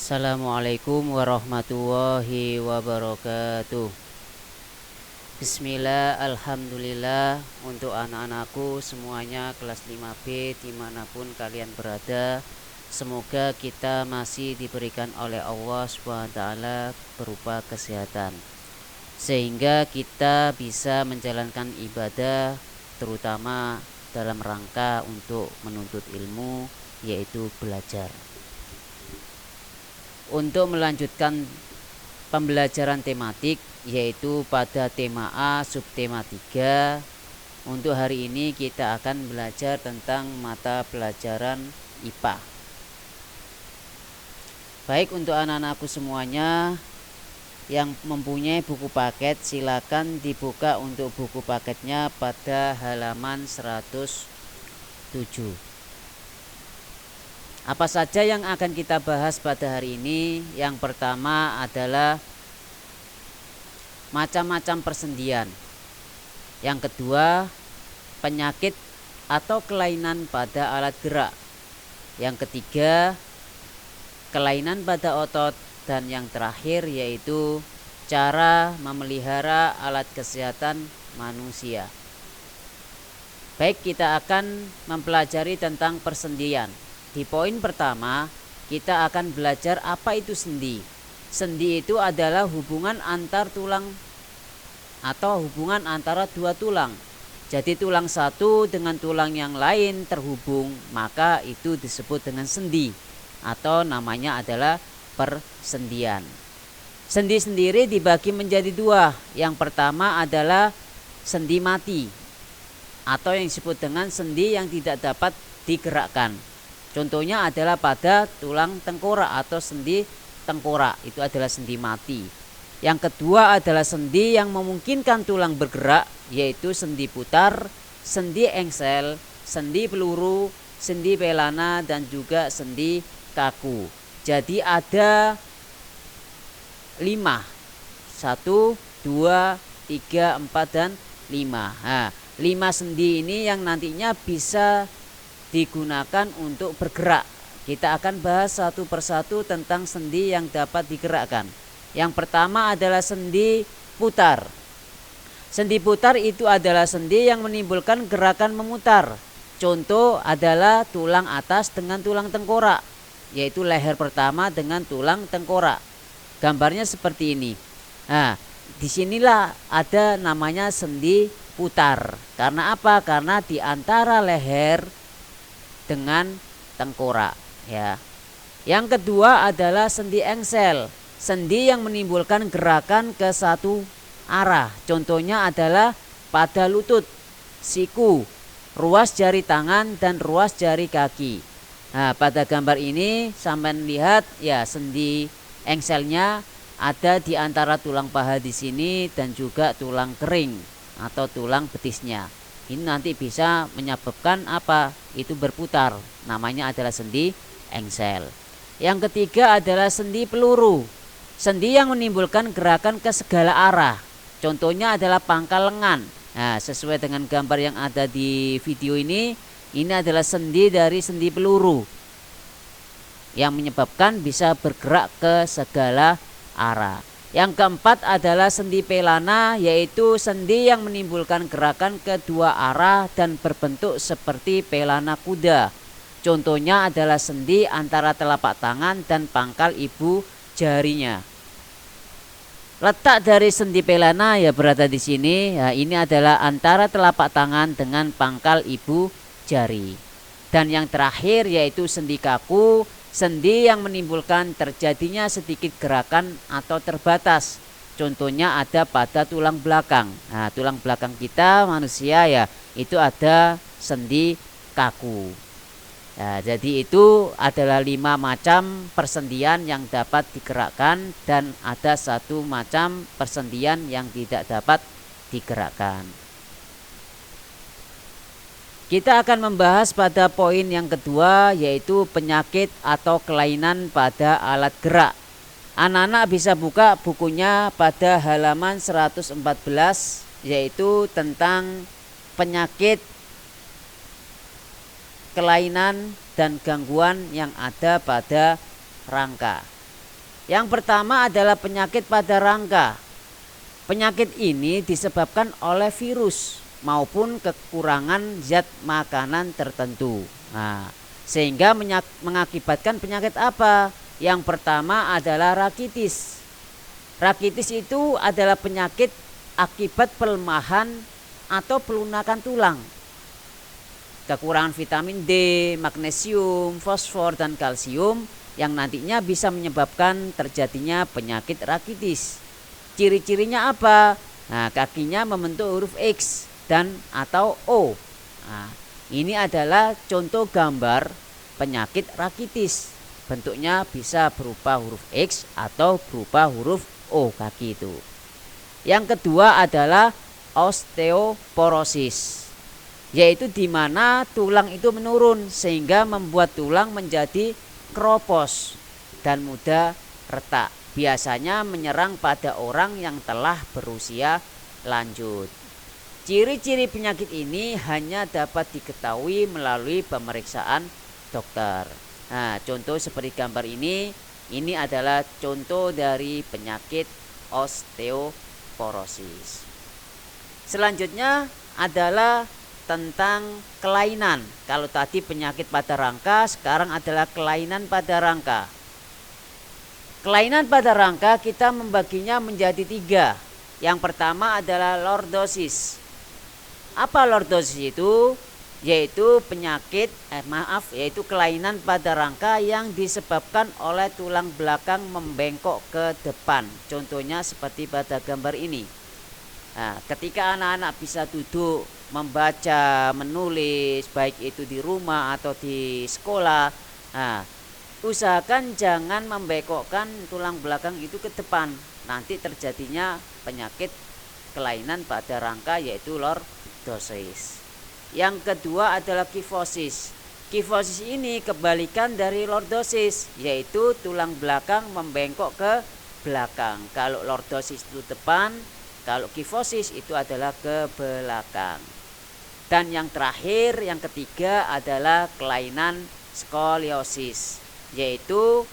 Assalamualaikum warahmatullahi wabarakatuh. Bismillah, alhamdulillah. Untuk anak-anakku semuanya kelas 5B dimanapun kalian berada, semoga kita masih diberikan oleh Allah SWT berupa kesehatan, sehingga kita bisa menjalankan ibadah, terutama dalam rangka untuk menuntut ilmu, yaitu belajar. Untuk melanjutkan pembelajaran tematik, yaitu pada tema A subtema 3, untuk hari ini kita akan belajar tentang mata pelajaran IPA. Baik, untuk anak-anakku semuanya yang mempunyai buku paket, silakan dibuka untuk buku paketnya pada halaman 107. Apa saja yang akan kita bahas pada hari ini? Yang pertama adalah macam-macam persendian. Yang kedua, penyakit atau kelainan pada alat gerak. Yang ketiga, kelainan pada otot. Dan yang terakhir yaitu cara memelihara alat kesehatan manusia. Baik, kita akan mempelajari tentang persendian. Di poin pertama, kita akan belajar apa itu sendi. Sendi itu adalah hubungan antar tulang atau hubungan antara dua tulang. Jadi tulang satu dengan tulang yang lain terhubung, maka itu disebut dengan sendi atau namanya adalah persendian. Sendi sendiri dibagi menjadi dua. Yang pertama adalah sendi mati atau yang disebut dengan sendi yang tidak dapat digerakkan. Contohnya adalah pada tulang tengkorak atau sendi tengkorak, itu adalah sendi mati. Yang kedua adalah sendi yang memungkinkan tulang bergerak, yaitu sendi putar, sendi engsel, sendi peluru, sendi pelana, dan juga sendi kaku. Jadi ada 5. 1, 2, 3, 4, dan 5. Nah, 5 sendi ini yang nantinya bisa digunakan untuk bergerak. Kita akan bahas satu persatu tentang sendi yang dapat digerakkan. Yang pertama adalah sendi putar. Sendi putar itu adalah sendi yang menimbulkan gerakan memutar. Contoh adalah tulang atas dengan tulang tengkorak, yaitu leher pertama dengan tulang tengkorak. Gambarnya seperti ini. Nah, disinilah ada namanya sendi putar. Karena apa? Karena di antara leher dengan tengkorak, ya. Yang kedua adalah sendi engsel, sendi yang menimbulkan gerakan ke satu arah. Contohnya adalah pada lutut, siku, ruas jari tangan, dan ruas jari kaki. Nah, pada gambar ini sampai lihat ya, sendi engselnya ada di antara tulang paha di sini dan juga tulang kering atau tulang betisnya. Ini nanti bisa menyebabkan apa? Itu berputar. Namanya adalah sendi engsel. Yang ketiga adalah sendi peluru. Sendi yang menimbulkan gerakan ke segala arah. Contohnya adalah pangkal lengan. Nah, sesuai dengan gambar yang ada di video ini adalah sendi dari sendi peluru yang menyebabkan bisa bergerak ke segala arah. Yang keempat adalah sendi pelana, yaitu sendi yang menimbulkan gerakan kedua arah dan berbentuk seperti pelana kuda. Contohnya adalah sendi antara telapak tangan dan pangkal ibu jarinya. Letak dari sendi pelana ya berada di sini. Ya, ini adalah antara telapak tangan dengan pangkal ibu jari. Dan yang terakhir yaitu sendi kaku, sendi yang menimbulkan terjadinya sedikit gerakan atau terbatas. Contohnya ada pada tulang belakang. Nah, tulang belakang kita manusia ya, itu ada sendi kaku. Nah, jadi itu adalah 5 macam persendian yang dapat digerakkan dan ada 1 macam persendian yang tidak dapat digerakkan. Kita akan membahas pada poin yang kedua, yaitu penyakit atau kelainan pada alat gerak. Anak-anak bisa buka bukunya pada halaman 114, yaitu tentang penyakit, kelainan, dan gangguan yang ada pada rangka. Yang pertama adalah penyakit pada rangka. Penyakit ini disebabkan oleh virus maupun kekurangan zat makanan tertentu. Nah, sehingga mengakibatkan penyakit apa? Yang pertama adalah rakitis. Rakitis itu adalah penyakit akibat pelemahan atau pelunakan tulang. Kekurangan vitamin D, magnesium, fosfor, dan kalsium yang nantinya bisa menyebabkan terjadinya penyakit rakitis. Ciri-cirinya apa? Nah, kakinya membentuk huruf X dan atau O. Nah, ini adalah contoh gambar penyakit rakitis. Bentuknya bisa berupa huruf X atau berupa huruf O kaki itu. Yang kedua adalah osteoporosis, yaitu di mana tulang itu menurun sehingga membuat tulang menjadi keropos dan mudah retak. Biasanya menyerang pada orang yang telah berusia lanjut. Ciri-ciri penyakit ini hanya dapat diketahui melalui pemeriksaan dokter. Nah, contoh seperti gambar ini adalah contoh dari penyakit osteoporosis. Selanjutnya adalah tentang kelainan. Kalau tadi penyakit pada rangka, sekarang adalah kelainan pada rangka. Kelainan pada rangka kita membaginya menjadi 3. Yang pertama adalah lordosis. Apa lordosis itu? Yaitu yaitu kelainan pada rangka yang disebabkan oleh tulang belakang membengkok ke depan. Contohnya seperti pada gambar ini. Nah, ketika anak-anak bisa duduk, membaca, menulis, baik itu di rumah atau di sekolah, nah, usahakan jangan membengkokkan tulang belakang itu ke depan. Nanti terjadinya penyakit kelainan pada rangka yaitu lordosis. Yang kedua adalah kifosis. Kifosis ini kebalikan dari lordosis, yaitu tulang belakang membengkok ke belakang. Kalau lordosis itu depan, kalau kifosis itu adalah ke belakang. Dan yang terakhir, yang ketiga adalah kelainan skoliosis, yaitu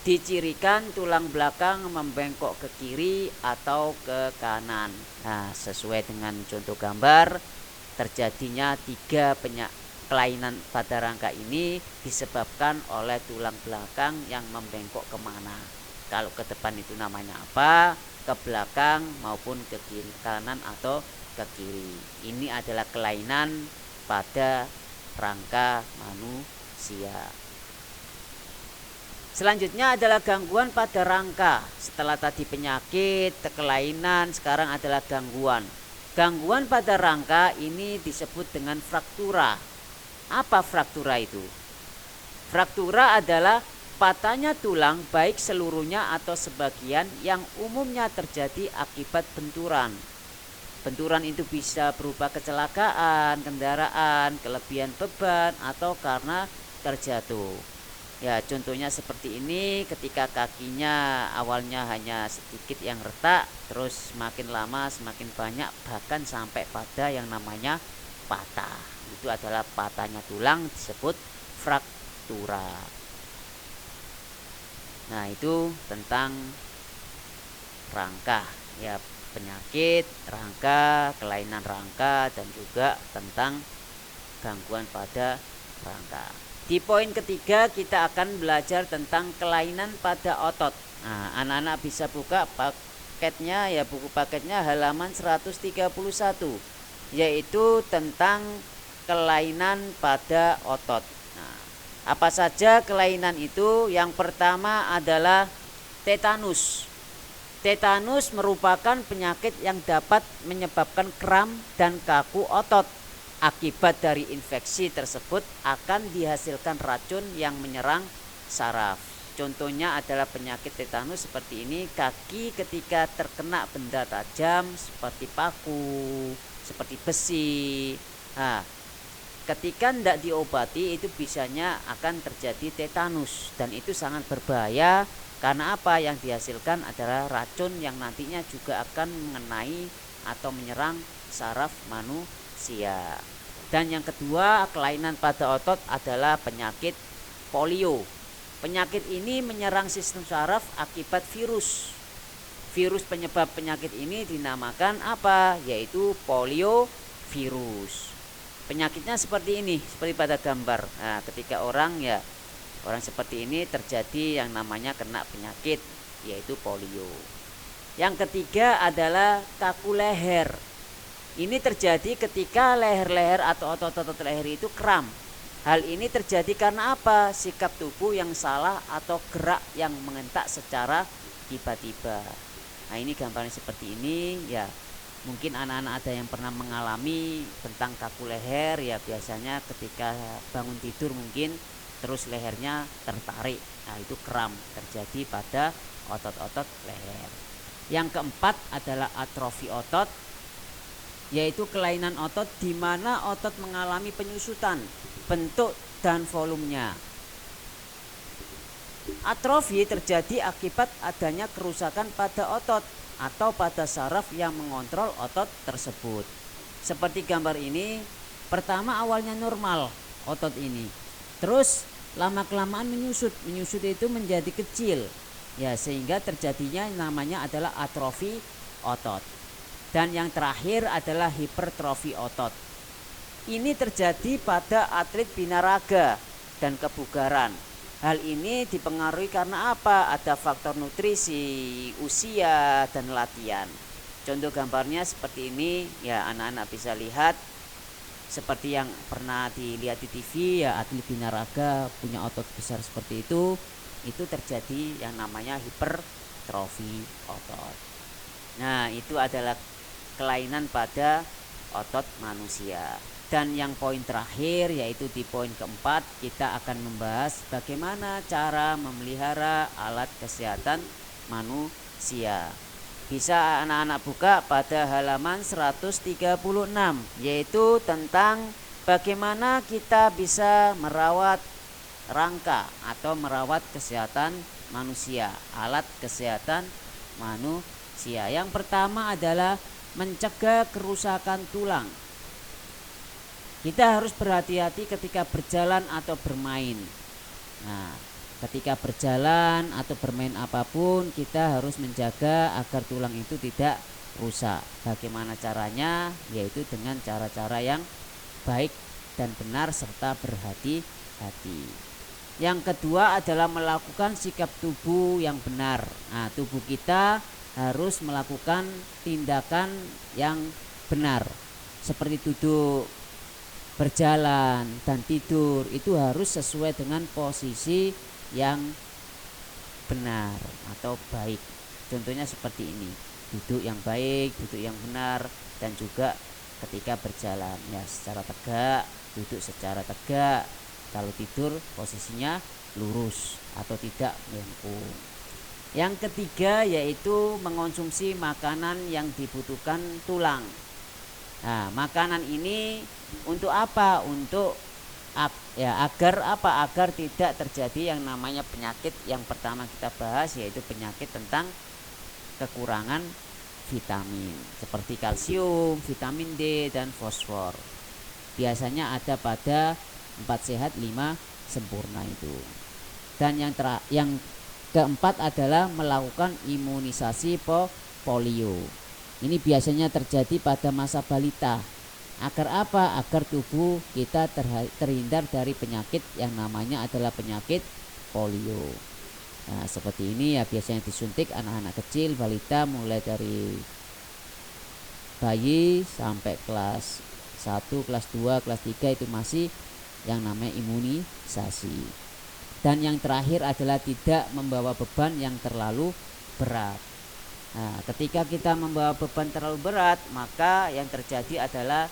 dicirikan tulang belakang membengkok ke kiri atau ke kanan. Nah, sesuai dengan contoh gambar, terjadinya 3 kelainan pada rangka ini disebabkan oleh tulang belakang yang membengkok kemana. Kalau ke depan itu namanya apa, ke belakang maupun ke kiri, kanan atau ke kiri. Ini adalah kelainan pada rangka manusia. Selanjutnya adalah gangguan pada rangka. Setelah tadi penyakit, kelainan, sekarang adalah gangguan. Gangguan pada rangka ini disebut dengan fraktura. Apa fraktura itu? Fraktura adalah patahnya tulang baik seluruhnya atau sebagian yang umumnya terjadi akibat benturan. Benturan itu bisa berupa kecelakaan, kendaraan, kelebihan beban, atau karena terjatuh. Ya, contohnya seperti ini, ketika kakinya awalnya hanya sedikit yang retak, terus semakin lama semakin banyak, bahkan sampai pada yang namanya patah. Itu adalah patahnya tulang, disebut fraktura. Nah, itu tentang rangka, ya, penyakit rangka, kelainan rangka, dan juga tentang gangguan pada rangka. Di poin ketiga kita akan belajar tentang kelainan pada otot. Nah, anak-anak bisa buka paketnya, ya, buku paketnya halaman 131, yaitu tentang kelainan pada otot. Nah, apa saja kelainan itu? Yang pertama adalah tetanus. Tetanus merupakan penyakit yang dapat menyebabkan kram dan kaku otot. Akibat dari infeksi tersebut akan dihasilkan racun yang menyerang saraf. Contohnya adalah penyakit tetanus seperti ini. Kaki ketika terkena benda tajam seperti paku, seperti besi, nah, ketika tidak diobati itu bisanya akan terjadi tetanus. Dan itu sangat berbahaya karena apa? Yang dihasilkan adalah racun yang nantinya juga akan mengenai atau menyerang saraf manusia. Dan yang kedua, kelainan pada otot adalah penyakit polio. Penyakit ini menyerang sistem saraf akibat virus. Virus penyebab penyakit ini dinamakan apa? Yaitu poliovirus. Penyakitnya seperti ini, seperti pada gambar. Nah, ketika orang seperti ini terjadi yang namanya kena penyakit, yaitu polio. Yang ketiga adalah kaku leher. Ini terjadi ketika leher-leher atau otot-otot leher itu kram. Hal ini terjadi karena apa? Sikap tubuh yang salah atau gerak yang mengentak secara tiba-tiba. Nah, ini gambarnya seperti ini ya. Mungkin anak-anak ada yang pernah mengalami tentang kaku leher ya, biasanya ketika bangun tidur mungkin terus lehernya tertarik. Nah, itu kram terjadi pada otot-otot leher. Yang keempat adalah atrofi otot, yaitu kelainan otot di mana otot mengalami penyusutan bentuk dan volumenya. Atrofi terjadi akibat adanya kerusakan pada otot atau pada saraf yang mengontrol otot tersebut. Seperti gambar ini, pertama awalnya normal otot ini, terus lama-kelamaan menyusut itu menjadi kecil, ya, sehingga terjadinya namanya adalah atrofi otot. Dan yang terakhir adalah hipertrofi otot. Ini terjadi pada atlet binaraga dan kebugaran. Hal ini dipengaruhi karena apa? Ada faktor nutrisi, usia, dan latihan. Contoh gambarnya seperti ini, ya, anak-anak bisa lihat seperti yang pernah dilihat di TV, ya, atlet binaraga punya otot besar seperti itu terjadi yang namanya hipertrofi otot. Nah, itu adalah kelainan pada otot manusia. Dan yang poin terakhir, yaitu di poin keempat, kita akan membahas bagaimana cara memelihara alat kesehatan manusia. Bisa anak-anak buka pada halaman 136, yaitu tentang bagaimana kita bisa merawat rangka atau merawat kesehatan manusia, alat kesehatan manusia. Yang pertama adalah mencegah kerusakan tulang. Kita harus berhati-hati ketika berjalan atau bermain. Nah, ketika berjalan atau bermain apapun, kita harus menjaga agar tulang itu tidak rusak. Bagaimana caranya? Yaitu dengan cara-cara yang baik dan benar serta berhati-hati. Yang kedua adalah melakukan sikap tubuh yang benar. Nah, tubuh kita harus melakukan tindakan yang benar, seperti duduk, berjalan, dan tidur. Itu harus sesuai dengan posisi yang benar atau baik. Contohnya seperti ini, duduk yang baik, duduk yang benar, dan juga ketika berjalan, ya, secara tegak, duduk secara tegak. Kalau tidur posisinya lurus atau tidak melengkung. Yang ketiga yaitu mengonsumsi makanan yang dibutuhkan tulang. Nah, makanan ini untuk apa? Untuk agar apa? Agar tidak terjadi yang namanya penyakit yang pertama kita bahas, yaitu penyakit tentang kekurangan vitamin seperti kalsium, vitamin D, dan fosfor. Biasanya ada pada 4 sehat 5 sempurna itu. Dan yang keempat adalah melakukan imunisasi polio. Ini biasanya terjadi pada masa balita. Agar apa? Agar tubuh kita terhindar dari penyakit yang namanya adalah penyakit polio. Nah, seperti ini ya, biasanya disuntik anak-anak kecil, balita, mulai dari bayi sampai kelas 1, kelas 2, kelas 3 itu masih yang namanya imunisasi. Dan yang terakhir adalah tidak membawa beban yang terlalu berat. Nah, ketika kita membawa beban terlalu berat, maka yang terjadi adalah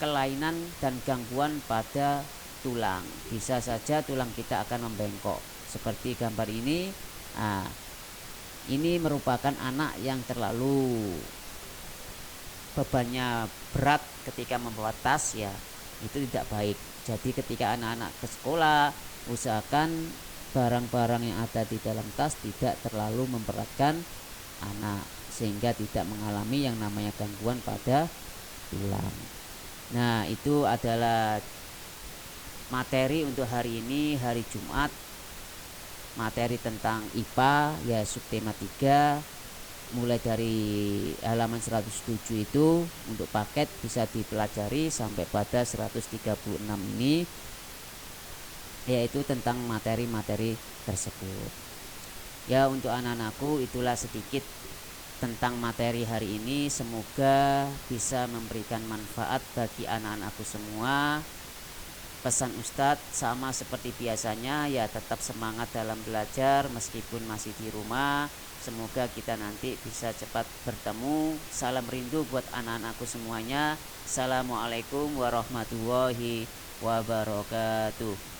kelainan dan gangguan pada tulang. Bisa saja tulang kita akan membengkok. Seperti gambar ini. Nah, ini merupakan anak yang terlalu bebannya berat ketika membawa tas, ya, itu tidak baik. Jadi ketika anak-anak ke sekolah, usahakan barang-barang yang ada di dalam tas tidak terlalu memberatkan anak, sehingga tidak mengalami yang namanya gangguan pada tulang. Nah, itu adalah materi untuk hari ini, hari Jumat, materi tentang IPA ya subtema 3 mulai dari halaman 107 itu untuk paket bisa dipelajari sampai pada 136 ini, yaitu tentang materi-materi tersebut. Ya, untuk anak-anakku itulah sedikit tentang materi hari ini. Semoga bisa memberikan manfaat bagi anak-anakku semua. Pesan Ustadz sama seperti biasanya, ya tetap semangat dalam belajar meskipun masih di rumah. Semoga kita nanti bisa cepat bertemu. Salam rindu buat anak-anakku semuanya. Assalamualaikum warahmatullahi wabarakatuh.